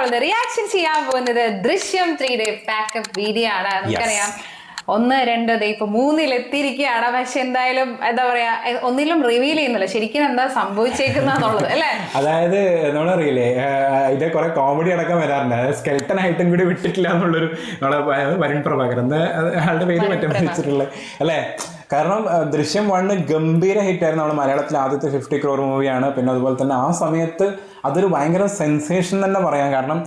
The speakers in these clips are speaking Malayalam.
നമ്മളത് റിയാക്ഷൻ ചെയ്യാൻ പോകുന്നത് ദൃശ്യം 3-യുടെ പാക്കപ്പ് വീഡിയോ ആണ്. നമുക്കറിയാം 1, 2 ഇപ്പൊ 3-ൽ എത്തിയിരിക്കുകയാണ്. പക്ഷെ എന്തായാലും എന്താ പറയാ, ഒന്നിലും റിവീൽ ചെയ്യുന്നില്ല ശരിക്കും എന്താ സംഭവിച്ചേക്കുന്നുള്ളത് അല്ലെ. അതായത് നമ്മളറിയില്ലേ, ഇത് കുറെ കോമഡി അടക്കം വരാറുണ്ട്. അതായത് സ്കെൽട്ടൻ ആയിട്ടും കൂടി വിട്ടിട്ടില്ല എന്നുള്ളൊരു നമ്മളെ വരുൺ പ്രഭാകർ എന്താ ആളുടെ പേര് മറ്റും വെച്ചിട്ടുള്ളത് അല്ലേ. കാരണം ദൃശ്യം 1 ഗംഭീര ഹിറ്റായിരുന്നു. നമ്മൾ മലയാളത്തിൽ ആദ്യത്തെ 50 crore മൂവിയാണ്. പിന്നെ അതുപോലെ തന്നെ ആ സമയത്ത് അതൊരു ഭയങ്കര സെൻസേഷൻ തന്നെ പറയാം. കാരണം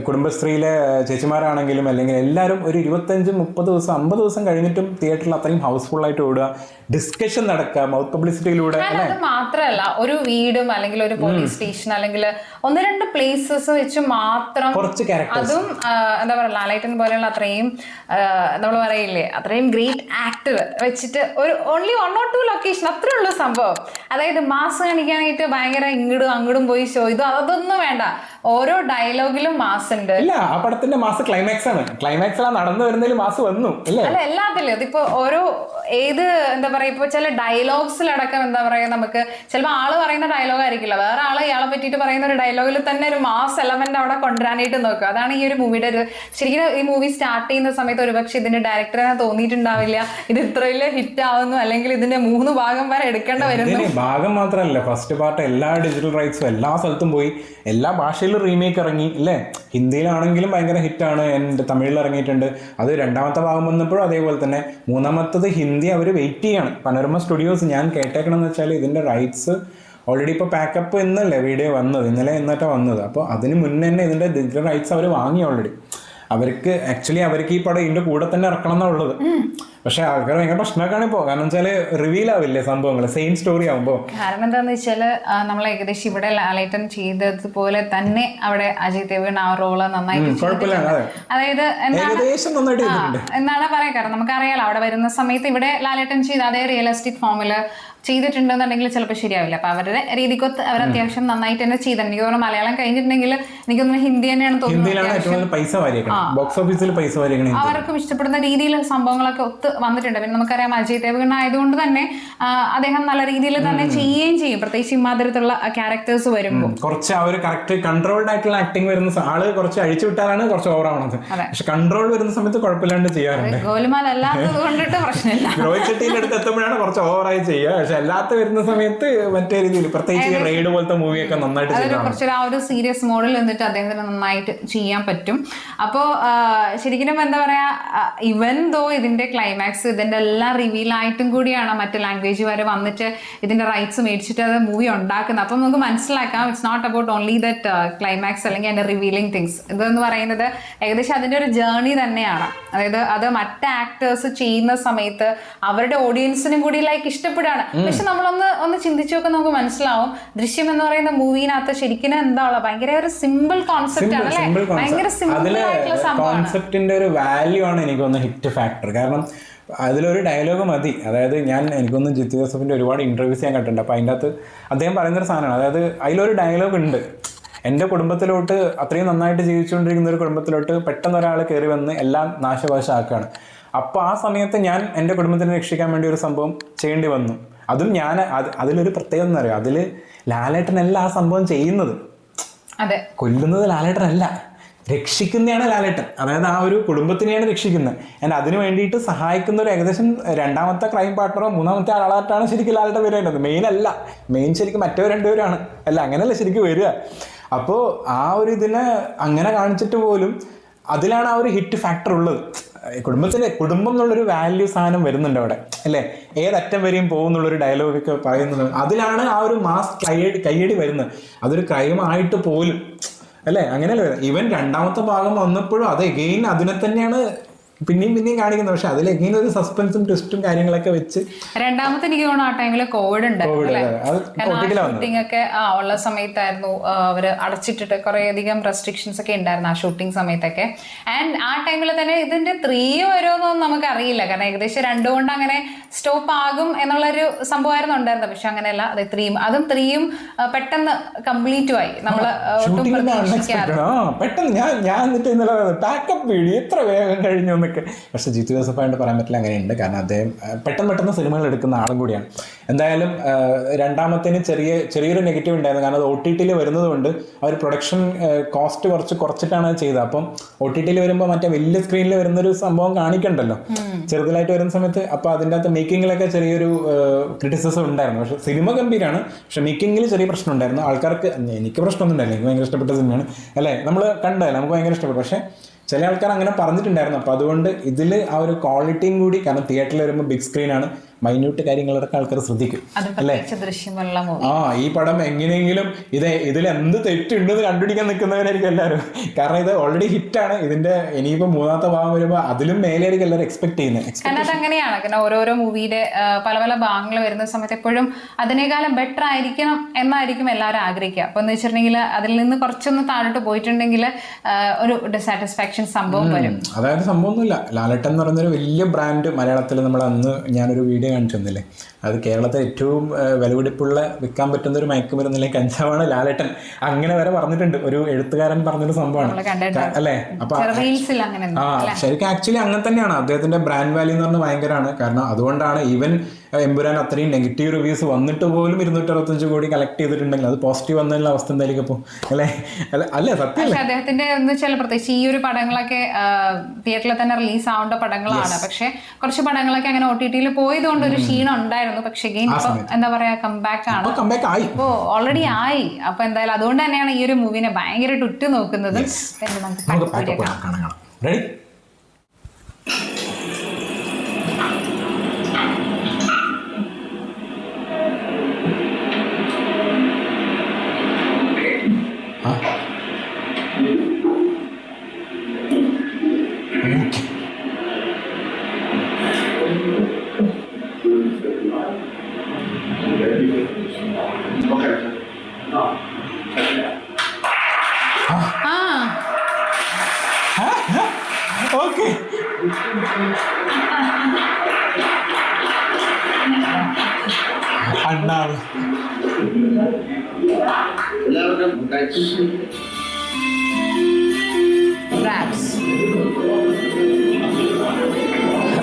കുടുംബശ്രീയിലെ ചേച്ചിമാരാണെങ്കിലും അല്ലെങ്കിൽ എല്ലാവരും ഒരു 25, 30 ദിവസം 50 ദിവസം കഴിഞ്ഞിട്ടും തിയേറ്ററിൽ അത്രയും ഹൗസ്ഫുള്ളായിട്ട് ഓടുക, ഡിസ്കഷൻ നടക്കുക, മൗത്ത് പബ്ലിസിറ്റിയിലൂടെ. അത് മാത്രമല്ല, ഒരു വീടും അല്ലെങ്കിൽ ഒരു പോലീസ് സ്റ്റേഷൻ അല്ലെങ്കിൽ 1-2 പ്ലേസസ് വെച്ച് മാത്രം കുറച്ച് ക്യാരക്ടേഴ്സ്, അതും എന്താ പറയുക ലാലേട്ടൻ പോലെയുള്ള അത്രയും നമ്മൾ പറയില്ലേ അത്രയും ഗ്രേറ്റ് ആക്ടർ വെച്ചിട്ട് ഒരു ഓൺലി 1 or 2 ലൊക്കേഷൻ അത്രേ ഉള്ളൂ സംഭവം. അതായത് മാസ് കാണിക്കാനായിട്ട് ഭയങ്കര ഇങ്ങോട്ടും അങ്ങോട്ടും പോയി ഷോ ഇത് അതൊന്നും വേണ്ട. ഓരോ ഡയലോഗിലും മാസ് ഉണ്ട്. ഇല്ല, ആ പടത്തിന്റെ മാസ് ക്ലൈമാക്സ് ആണ്. ക്ലൈമാക്സിലാണ് നടന്നു വരുന്നതിൽ മാസ് വന്നു അല്ലേ. അല്ല, എല്ലാത്തിലും അതിപ്പോ ഓരോ ഏത് എന്താ പറയാ, ഇപ്പൊ ചില ഡയലോഗ്സിലടക്കം എന്താ പറയാ, നമുക്ക് ചിലപ്പോൾ ആള് പറയുന്ന ഡയലോഗ് ആയിരിക്കില്ല, വേറെ ആള് ഇയാളെ പറ്റിയിട്ട് പറയുന്ന ഒരു ഡയലോഗിൽ തന്നെ ഒരു മാസ് എലമെന്റ് അവിടെ കൊണ്ടുവരാനായിട്ട് നോക്കുക. അതാണ് ഈ ഒരു മൂവിയുടെ ഒരു ശരിക്കും. ഈ മൂവി സ്റ്റാർട്ട് ചെയ്യുന്ന സമയത്ത് ഒരുപക്ഷെ ഇതിന്റെ ഡയറക്ടറിനെ തോന്നിയിട്ടുണ്ടാവില്ല ഇത് ഇത്ര വലിയ ഹിറ്റ് ആവുന്നു, അല്ലെങ്കിൽ ഇതിന്റെ 3 ഭാഗം വരെ എടുക്കേണ്ട വരുന്നു. ഭാഗം മാത്രമല്ല, ഫസ്റ്റ് പാർട്ട് എല്ലാ ഡിജിറ്റൽ റൈറ്റ്സും എല്ലാ സ്ഥലത്തും പോയി, എല്ലാ ഭാഷയിലും റീമേക്ക് ഇറങ്ങി അല്ലേ. ഹിന്ദിയിലാണെങ്കിലും ഭയങ്കര ഹിറ്റാണ്, എൻ്റെ തമിഴിൽ ഇറങ്ങിയിട്ടുണ്ട്. അത് 2ാമത്തെ ഭാഗം വന്നപ്പോഴും അതേപോലെ തന്നെ. 3ാമത്തത് ഹിന്ദി അവർ വെയിറ്റ് ചെയ്യാണ്. പനോരമ സ്റ്റുഡിയോസ് ഞാൻ കേട്ടേക്കണമെന്ന് വെച്ചാൽ ഇതിൻ്റെ റൈറ്റ്സ് ഓൾറെഡി ഇപ്പോൾ പാക്കപ്പ് എന്നല്ലേ വീഡിയോ വന്നത്, ഇന്നലെ എന്നിട്ടാണ് വന്നത്. അപ്പോൾ അതിന് മുന്നേ തന്നെ ഇതിൻ്റെ ഡിജിറ്റൽ റൈറ്റ്സ് അവർ വാങ്ങി ഓൾറെഡി. അവർക്ക് ഈ പടം ഇതിൻ്റെ കൂടെ തന്നെ ഇറക്കണം എന്നുള്ളത്. പക്ഷെ ആൾക്കാർ ഭയങ്കര പ്രശ്നമൊക്കെയാണ് ഇപ്പോൾ. കാരണം വെച്ചാൽ റിവീൽ ആവില്ലേ സംഭവങ്ങൾ സെയിം സ്റ്റോറി ആകുമ്പോൾ. കാരണം എന്താണെന്ന് വെച്ചാൽ നമ്മൾ ഏകദേശം ഇവിടെ ലാലേട്ടൻ ചെയ്തതുപോലെ തന്നെ അവിടെ അജയ് ദേവ്ഗൺ ആ റോള് നന്നായിട്ട് അതായത് എന്നാണ് പറയാം. കാരണം നമുക്കറിയാലോ അവിടെ വരുന്ന സമയത്ത് ഇവിടെ ലാലേട്ടൻ ചെയ്ത അതേ റിയലിസ്റ്റിക് ഫോമില് ചെയ്തിട്ടുണ്ടെന്നുണ്ടെങ്കിൽ ചിലപ്പോൾ ശരിയാവില്ല. അപ്പൊ അവരുടെ രീതിക്കൊത്ത് അവർ അത്യാവശ്യം നന്നായിട്ട് തന്നെ ചെയ്തിട്ടുണ്ട്. എനിക്ക് തോന്നുന്നു മലയാളം കഴിഞ്ഞിട്ടുണ്ടെങ്കിൽ എനിക്ക് തോന്നുന്നു ഹിന്ദി തന്നെയാണ് തോന്നുന്നത്. അവർക്കും ഇഷ്ടപ്പെടുന്ന രീതിയിൽ സംഭവങ്ങളൊക്കെ ഒത്ത് വന്നിട്ടുണ്ട്. പിന്നെ നമുക്കറിയാം അജയ് ദേവ്ഗൺ ആയതുകൊണ്ട് തന്നെ അദ്ദേഹം നല്ല രീതിയിൽ തന്നെ ചെയ്യുകയും ചെയ്യും, പ്രത്യേകിച്ച് ഇമാതിരത്തുള്ള ക്യാരക്ടേഴ്സ് വരുമ്പോൾ. കുറച്ച് ആ ഒരു കറക്റ്റ് കൺട്രോൾഡ് ആയിട്ടുള്ള ആക്ടിങ് വരുന്ന ആള് കുറച്ച് അഴിച്ചു വിട്ടാലാണ് കുറച്ച് ഓവറാവണത്. പക്ഷെ കൺട്രോൾ വരുന്ന സമയത്ത് കുഴപ്പമില്ലാണ്ട് ചെയ്യാറുണ്ട്. ഗോലുമാൽ അല്ലാത്തത് കൊണ്ടിട്ട് പ്രശ്നമില്ല. രോഹിത് ഷെട്ടിയുടെ അടുത്ത് എത്തുമ്പോഴാണ് കുറച്ച് ഓവറായി ചെയ്യുക. പക്ഷെ അല്ലാത്ത വരുന്ന സമയത്ത് മറ്റേ രീതിയിൽ പ്രത്യേകിച്ച് റെയ്ഡ് പോലത്തെ മൂവിയൊക്കെ നന്നായിട്ട് കുറച്ച് ആ ഒരു സീരിയസ് മോഡിൽ നിന്നിട്ട് അദ്ദേഹത്തിന് നന്നായിട്ട് ചെയ്യാൻ പറ്റും. അപ്പോൾ ശരിക്കും എന്താ പറയാ, ഇവൻ ദോ ഇതിന്റെ ക്ലൈമാക്സ് ഇതിന്റെ എല്ലാം റിവീൽ ആയിട്ടും കൂടിയാണ് മറ്റു ലാംഗ്വേജ് വരെ വന്നിട്ട് ഇതിന്റെ റൈറ്റ്സ് മേടിച്ചിട്ട് അത് മൂവി ഉണ്ടാക്കുന്നത്. അപ്പം നമുക്ക് മനസ്സിലാക്കാം it's not about only that climax അല്ലെങ്കിൽ അതിന്റെ റിവീലിംഗ് തിങ്സ്. ഇതെന്ന് പറയുന്നത് ഏകദേശം അതിന്റെ ഒരു ജേർണി തന്നെയാണ്. അതായത് അത് മറ്റ് ആക്ടേഴ്സ് ചെയ്യുന്ന സമയത്ത് അവരുടെ ഓഡിയൻസിനും കൂടി ഇഷ്ടപ്പെടുകയാണ്. പക്ഷെ നമ്മളൊന്ന് ചിന്തിച്ചു നോക്കാൻ നമുക്ക് മനസ്സിലാവും, ദൃശ്യം എന്ന് പറയുന്ന മൂവിനകത്ത് ശരിക്കും എന്താ ഭയങ്കര ഒരു സിമ്പിൾ കോൺസെപ്റ്റ് ആണ് അല്ലെ. ഭയങ്കര സിമ്പിൾ ആയിട്ടുള്ള കോൺസെപ്റ്റിന്റെ ഒരു വാല്യൂ ആണ് എനിക്ക് തോന്നുന്ന ഹിറ്റ് ഫാക്ടർ. കാരണം അതിലൊരു ഡയലോഗ് മതി. അതായത് എനിക്കൊന്ന് ജിത്തു ജോസഫിന്റെ ഒരുപാട് ഇന്റർവ്യൂസ് ഞാൻ കണ്ടിട്ടുണ്ട്. അപ്പോൾ അതിൻ്റെ അകത്ത് അദ്ദേഹം പറയുന്നൊരു സാധനമാണ്. അതായത് അതിലൊരു ഡയലോഗ് ഉണ്ട്, എൻ്റെ കുടുംബത്തിലോട്ട് അത്രയും നന്നായിട്ട് ജീവിച്ചുകൊണ്ടിരിക്കുന്ന ഒരു കുടുംബത്തിലോട്ട് പെട്ടെന്ന് ഒരാൾ കയറി വന്ന് എല്ലാം നാശവശമാക്കുകയാണ്. അപ്പോൾ ആ സമയത്ത് ഞാൻ എൻ്റെ കുടുംബത്തിനെ രക്ഷിക്കാൻ വേണ്ടി ഒരു സംഭവം ചെയ്യേണ്ടി വന്നു. അതും അതിലൊരു പ്രത്യേകത എന്ന് പറയുക, അതിൽ ലാലേട്ടനല്ല ആ സംഭവം ചെയ്യുന്നത്. കൊല്ലുന്നത് ലാലേട്ടനല്ല, രക്ഷിക്കുന്നതാണ് ലാലേട്ടൻ. അതായത് ആ ഒരു കുടുംബത്തിനെയാണ് രക്ഷിക്കുന്നത്. ആൻഡ് അതിന് വേണ്ടിയിട്ട് സഹായിക്കുന്ന ഒരു ഏകദേശം 2ാമത്തെ ക്രൈം പാർട്ണറോ 3ാമത്തെ ആളായിട്ടാണ് ശരിക്കും ലാലേട്ടൻ വരേണ്ടത്. മെയിൻ ശരിക്കും മറ്റവർ 2 പേരാണ് അല്ല, അങ്ങനെയല്ല ശരിക്കും വരിക. അപ്പോൾ ആ ഒരു ഇതിനെ അങ്ങനെ കാണിച്ചിട്ട് പോലും അതിലാണ് ആ ഒരു ഹിറ്റ് ഫാക്ടർ ഉള്ളത്. കുടുംബം എന്നുള്ളൊരു വാല്യൂ സാധനം വരുന്നുണ്ട് അവിടെ അല്ലേ. ഏതറ്റം വരെയും പോകുന്നുള്ളൊരു ഡയലോഗൊക്കെ പറയുന്നത് അതിലാണ് ആ ഒരു മാസ് കയ്യടി വരുന്നത്. അതൊരു ക്രൈം ആയിട്ട് പോലും അല്ലേ, അങ്ങനെയല്ലേ വരുന്നത്. ഈവൻ 2ാമത്തെ ഭാഗം വന്നപ്പോഴും അത് എഗെയിൻ അതിനെ തന്നെയാണ് പിന്നെയും കാണിക്കുന്നത്. പക്ഷെ അതിൽ എങ്ങനെ ഒരു സസ്പെൻസും ട്വിസ്റ്റും കാര്യങ്ങളൊക്കെ വെച്ച് 2ാമത്തെ എനിക്ക് തോന്നുന്നു ആ ടൈമില് കോവിഡ് ഷൂട്ടിംഗ് ഒക്കെ ഉള്ള സമയത്തായിരുന്നു. അവര് അടച്ചിട്ടിട്ട് കുറെ അധികം റെസ്ട്രിക്ഷൻസ് ഒക്കെ ഉണ്ടായിരുന്നു ആ ഷൂട്ടിംഗ് സമയത്തൊക്കെ. ആൻഡ് ആ ടൈമിൽ തന്നെ ഇതിന്റെ 3 വരുമോന്നൊന്നും നമുക്ക് അറിയില്ല. കാരണം ഏകദേശം 2 കൊണ്ട് അങ്ങനെ സ്റ്റോപ്പ് ആകും എന്നുള്ളൊരു സംഭവമായിരുന്നു ഉണ്ടായിരുന്നത്. പക്ഷെ അങ്ങനെയല്ല, അത് 3 പെട്ടെന്ന് കംപ്ലീറ്റും ആയി. നമ്മള് ഒട്ടും പ്രതീക്ഷിക്കാതെ പെട്ടെന്ന് ഞാൻ പാക്കപ്പ് വീഡിയോ എത്ര വേഗം കഴിഞ്ഞു എന്നൊക്കെ. പക്ഷേ ജിത്തു ജോസഫായിട്ട് പറയാൻ പറ്റില്ല, അങ്ങനെയുണ്ട്. കാരണം അദ്ദേഹം പെട്ടെന്ന് സിനിമകൾ എടുക്കുന്ന ആളും കൂടിയാണ്. എന്തായാലും രണ്ടാമത്തേന് ചെറിയൊരു നെഗറ്റീവ് ഉണ്ടായിരുന്നു. കാരണം അത് OTT വരുന്നത് കൊണ്ട് അവർ പ്രൊഡക്ഷൻ കോസ്റ്റ് കുറച്ചിട്ടാണ് അത് ചെയ്തത്. അപ്പം OTT വരുമ്പോൾ മറ്റേ വലിയ സ്ക്രീനിൽ വരുന്നൊരു സംഭവം കാണിക്കണ്ടല്ലോ ചെറുതിലായിട്ട് വരുന്ന സമയത്ത്. അപ്പോൾ അതിൻ്റെ അകത്ത് മേക്കിങ്ങിലൊക്കെ ചെറിയൊരു ക്രിറ്റിസിസം ഉണ്ടായിരുന്നു. പക്ഷേ സിനിമ ഗംഭീരമാണ്. പക്ഷെ മേക്കിങ്ങിൽ ചെറിയ പ്രശ്നം ഉണ്ടായിരുന്നു. ആൾക്കാർക്ക്, എനിക്ക് പ്രശ്നമൊന്നും ഉണ്ടായില്ല, എനിക്ക് ഭയങ്കര ഇഷ്ടപ്പെട്ട സിനിമയാണ് അല്ലേ, നമ്മൾ കണ്ടതല്ലേ, നമുക്ക് ഭയങ്കര ഇഷ്ടപ്പെട്ടു. പക്ഷേ ചില ആൾക്കാർ അങ്ങനെ പറഞ്ഞിട്ടുണ്ടായിരുന്നു. അപ്പോൾ അതുകൊണ്ട് ഇതിൽ ആ ഒരു ക്വാളിറ്റിയും കൂടി, കാരണം തിയേറ്ററിൽ വരുമ്പോൾ ബിഗ് സ്ക്രീനാണ്, മൈന്യൂട്ട് കാര്യങ്ങളൊക്കെ ആൾക്കാർ ശ്രദ്ധിക്കും അല്ലേ. ഈ പടം എങ്ങനെയെങ്കിലും ഇതിൽ എന്ത് തെറ്റുണ്ടെന്ന് കണ്ടുപിടിക്കാൻ നിൽക്കുന്നവരായിരിക്കും എല്ലാവരും. കാരണം ഇത് ഓൾറെഡി ഹിറ്റാണ്. ഇതിന്റെ ഇനിയിപ്പോൾ മൂന്നാമത്തെ ഭാഗം വരുമ്പോൾ അതിലും മേലെയായിരിക്കും എല്ലാവരും എക്സ്പെക്ട് ചെയ്യുന്നത്. കാരണം അതങ്ങനെയാണ്. കാരണം ഓരോരോ മൂവിയുടെ പല ഭാഗങ്ങൾ വരുന്ന സമയത്ത് എപ്പോഴും അതിനേക്കാളും ബെറ്റർ ആയിരിക്കണം എന്നായിരിക്കും എല്ലാവരും ആഗ്രഹിക്കുക. അപ്പോൾ എന്ന് വെച്ചിട്ടുണ്ടെങ്കിൽ അതിൽ നിന്ന് കുറച്ചൊന്ന് താഴോട്ട് പോയിട്ടുണ്ടെങ്കിൽ ഒരു ഡിസാറ്റിസ്ഫാക്ഷൻ സംഭവം വരും. അതായത് സംഭവമൊന്നുമില്ല. ലാലേട്ടൻ എന്ന് പറയുന്നൊരു വലിയ ബ്രാൻഡ് മലയാളത്തിൽ നമ്മൾ അന്ന് ഞാനൊരു വീഡിയോ കാണിച്ചു തന്നില്ലേ, അത് കേരളത്തിൽ ഏറ്റവും വിലപിടിപ്പുള്ള വിൽക്കാൻ പറ്റുന്ന ഒരു മയക്കുമരുന്നില്ലേ കഞ്ചാവാണ് ലാലേട്ടൻ. അങ്ങനെ വരെ പറഞ്ഞിട്ടുണ്ട്, ഒരു എഴുത്തുകാരൻ പറഞ്ഞൊരു സംഭവമാണ് അല്ലേ. അപ്പൊ ശരിക്കും ആക്ച്വലി അങ്ങനെ തന്നെയാണ്. അദ്ദേഹത്തിന്റെ ബ്രാൻഡ് വാല്യൂ എന്ന് പറഞ്ഞാൽ ഭയങ്കരമാണ്. കാരണം അതുകൊണ്ടാണ് ഈവൻ എമ്പുരാൻ അത്രയും നെഗറ്റീവ് റിവ്യൂസ് വന്നിട്ട് പോലും 265 കോടി കളക്ട് ചെയ്തിട്ടുണ്ടെങ്കിൽ അത് പോസിറ്റീവ് വന്നുള്ള അവസ്ഥ എന്തായാലും ഇപ്പോൾ അല്ലേ. അല്ലേ സത്യം. അദ്ദേഹത്തിന്റെ എന്ന് വെച്ചാൽ പ്രത്യേകിച്ച് ഈ ഒരു പടങ്ങളൊക്കെ തിയേറ്ററിൽ തന്നെ റിലീസ് ആവേണ്ട പടങ്ങളാണ്. പക്ഷെ കുറച്ച് പടങ്ങളൊക്കെ അങ്ങനെ OTT പോയതുകൊണ്ട് ഒരു ക്ഷീണം ഉണ്ടായിരുന്നു. പക്ഷെ ഇപ്പൊ എന്താ പറയാ, കംബാക്ക് ആണ്. ഇപ്പോ ഓൾറെഡി ആയി. അപ്പൊ എന്തായാലും അതുകൊണ്ട് തന്നെയാണ് ഈ ഒരു മൂവിനെ ഭയങ്കര ഉറ്റു നോക്കുന്നത്.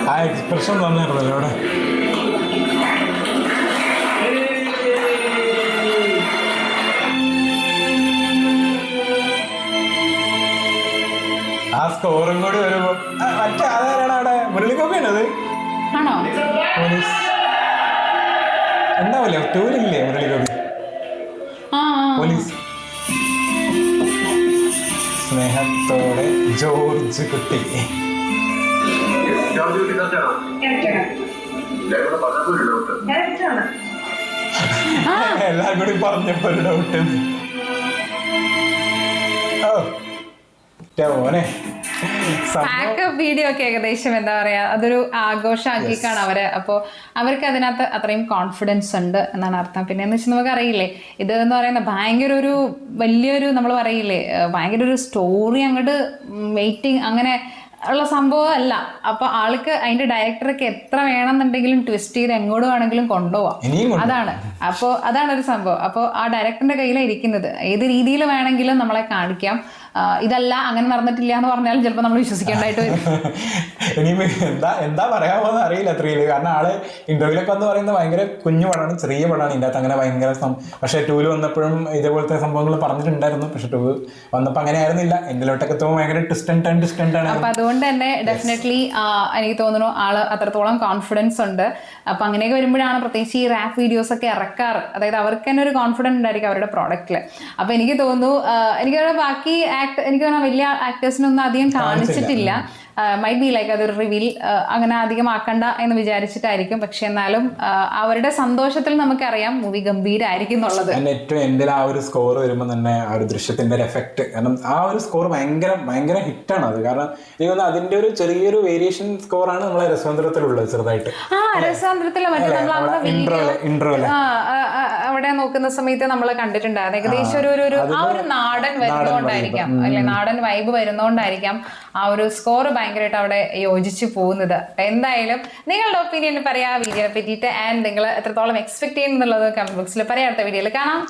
ആ എക്സ്പ്രഷൻ തന്നായിരുന്നല്ലോ അവിടെ. ആ സ്കോറും കൂടി വരുമ്പോ മറ്റേ ആധാരാണ് അവിടെ മുരളിഗോപിയാണത് പോലീസ് ഉണ്ടാവില്ലേ, ടൂരില്ലേ മുരളിഗോപി പോലീസ്. സ്നേഹത്തോടെ ജോർജ് കുട്ടി. എല്ലാം കൂടി പറഞ്ഞപ്പോ ഒരു ഡൗട്ട്. ഓനെ വീഡിയോ ഒക്കെ ഏകദേശം എന്താ പറയാ, അതൊരു ആഘോഷമാക്കിക്കാണ് അവര്. അപ്പോൾ അവർക്ക് അതിനകത്ത് അത്രയും കോൺഫിഡൻസ് ഉണ്ട് എന്നാണ് അർത്ഥം. പിന്നെ എന്ന് വെച്ചാൽ നമുക്ക് അറിയില്ലേ, ഇത് എന്ന് പറയുന്നത് ഭയങ്കര ഒരു വലിയൊരു, നമ്മൾ പറയില്ലേ, ഭയങ്കര ഒരു സ്റ്റോറി അങ്ങോട്ട് വെയിറ്റിംഗ് അങ്ങനെ ഉള്ള സംഭവം അല്ല. അപ്പൊ ആൾക്ക് അതിന്റെ ഡയറക്ടറൊക്കെ എത്ര വേണമെന്നുണ്ടെങ്കിലും ട്വിസ്റ്റ് ചെയ്ത് എങ്ങോട്ട് വേണമെങ്കിലും കൊണ്ടുപോവാം. അതാണ്. അപ്പോൾ അതാണ് ഒരു സംഭവം. അപ്പോൾ ആ ഡയറക്ടറിന്റെ കയ്യിലാണ് ഇരിക്കുന്നത്. ഏത് രീതിയിൽ വേണമെങ്കിലും നമ്മളെ കാണിക്കാം. ഇതല്ല, അങ്ങനെ നടന്നിട്ടില്ല എന്ന് പറഞ്ഞാലും ചിലപ്പോൾ നമ്മൾ വിശ്വസിക്കേണ്ടതായിട്ട് വരും. ഇനി എന്താ പറയാമോന്ന് അറിയില്ല ത്രീയില്. കാരണം ആള് ഇന്റർവ്യൂലൊക്കെ എന്ന് പറയുന്നത് ഭയങ്കര കുഞ്ഞു പടമാണ്, ചെറിയ പടമാണ്. ഇതിൻ്റെ അകത്ത് അങ്ങനെ ഭയങ്കര പക്ഷേ ടൂല് വന്നപ്പോഴും ഇതേപോലത്തെ സംഭവങ്ങൾ പറഞ്ഞിട്ടുണ്ടായിരുന്നു. പക്ഷെ ടൂ വന്നപ്പോൾ അങ്ങനെ ആയിരുന്നില്ല. എന്തിലോട്ടൊക്കെ എത്തുമ്പോൾ ഭയങ്കര ഡിസ്റ്റന്റ് ആണ്. അപ്പൊ അതുകൊണ്ട് തന്നെ ഡെഫിനറ്റ്ലി എനിക്ക് തോന്നുന്നു ആള് അത്രത്തോളം കോൺഫിഡൻസ് ഉണ്ട്. അപ്പൊ അങ്ങനെയൊക്കെ വരുമ്പോഴാണ് പ്രത്യേകിച്ച് ഈ റാപ്പ് വീഡിയോസ് ഒക്കെ ഇറക്കാറ്. അതായത് അവർക്ക് തന്നെ ഒരു കോൺഫിഡൻസ് ഉണ്ടായിരിക്കും അവരുടെ പ്രോഡക്റ്റില്. അപ്പൊ എനിക്ക് തോന്നുന്നു എനിക്ക് ബാക്കി എനിക്ക് തോന്നുന്നു വലിയ ആക്ടേഴ്സിനൊന്നും അധികം കാണിച്ചിട്ടില്ല. മൈറ്റ് ബി ലൈക്ക് അതൊരു റിവീൽ അങ്ങനെ അധികം ആക്കണ്ട എന്ന് വിചാരിച്ചിട്ടായിരിക്കും. പക്ഷെ എന്നാലും അവരുടെ സന്തോഷത്തിൽ നമുക്കറിയാം മൂവി ഗംഭീരായിരിക്കും എന്നുള്ളത്. ഏറ്റവും എൻ്റെ ആ ഒരു സ്കോർ വരുമ്പോൾ തന്നെ ആ ഒരു ദൃശ്യത്തിന്റെ ഒരു എഫക്ട്, കാരണം ആ ഒരു സ്കോർ ഭയങ്കര ഹിറ്റാണ് അത്. കാരണം എനിക്ക് തോന്നുന്നു അതിന്റെ ഒരു ചെറിയൊരു വേരിയേഷൻ സ്കോറാണ് നമ്മളെ രസതന്ത്രത്തിലുള്ളത് ചെറുതായിട്ട്. രസതന്ത്രത്തില് ഇൻട്രോയില് അവിടെ നോക്കുന്ന സമയത്ത് നമ്മൾ കണ്ടിട്ടുണ്ടായിരുന്നു. ഏകദേശം ഒരു ആ ഒരു നാടൻ വരുന്നോണ്ടായിരിക്കാം, അല്ലെ, നാടൻ വൈബ് വരുന്നോണ്ടായിരിക്കാം ആ ഒരു സ്കോർ ഭയങ്കരമായിട്ട് അവിടെ യോജിച്ച് പോകുന്നത്. എന്തായാലും നിങ്ങളുടെ ഒപ്പീനിയൻ പറയാം വീഡിയോനെ പറ്റിയിട്ട്. ആൻഡ് നിങ്ങൾ എത്രത്തോളം എക്സ്പെക്ട് ചെയ്യുന്നുള്ളത് കമന്റ് ബോക്സിൽ പറയാം. അടുത്ത വീഡിയോയിൽ കാണാം.